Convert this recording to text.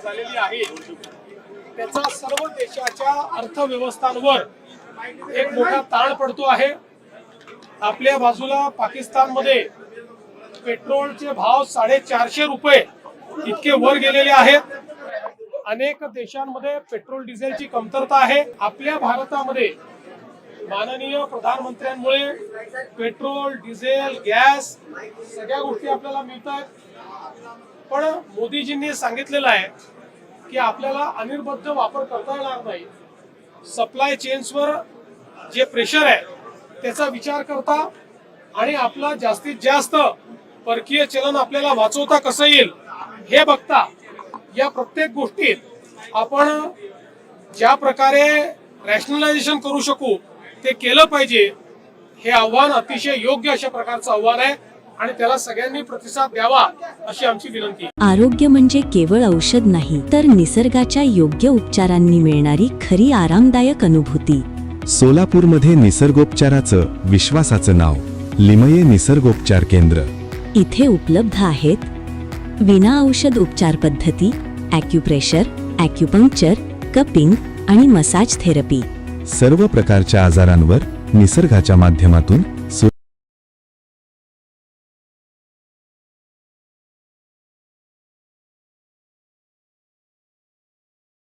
झालेली आहे त्याचा सर्व देशाच्या अर्थव्यवस्थांवर एक मोठा ताण पडतो आहे। आपल्या बाजूला पाकिस्तानमध्ये पेट्रोलचे भाव 450 रुपये इतके वर गेलेले आहेत। अनेक देशांमध्ये पेट्रोल डिझेलची कमतरता आहे। आपल्या भारतामध्ये माननीय प्रधानमंत्र्यांमुळे पेट्रोल डिझेल गॅस सगळ्या गोष्टी आपल्याला मिळतात, पण मोदीजींनी सांगितलेलं आहे की आपल्याला अनिर्बद्ध वापर करता येणार नाही। सप्लाय चेन्सवर जे प्रेशर आहे त्याचा विचार करता आणि आपला जास्तीत जास्त परकीय चलन आपल्याला वाचवता कसं येईल हे बघता या प्रत्येक गोष्टीत आपण ज्या प्रकारे रॅशनलायझेशन करू शकू ते केलं पाहिजे। हे आव्हान अतिशय योग्य अशा प्रकारचं आव्हान आहे आणि त्याला सगळ्यांनी प्रतिसाद द्यावा अशी आमची विनंती आहे। आरोग्य म्हणजे केवळ औषध नाही, तर निसर्गाच्या योग्य उपचारांनी मिळणारी खरी आरामदायक अनुभूती। सोलापूरमध्ये निसर्गोपचाराचं विश्वासाचं नाव लिमये निसर्गोपचार केंद्र। इथे उपलब्ध आहेत विना औषध उपचार पद्धती, ॲक्युप्रेशर, ॲक्युपंक्चर, कपिंग आणि मसाज थेरपी। सर्व प्रकारच्या आजारांवर निसर्गाच्या माध्यमातून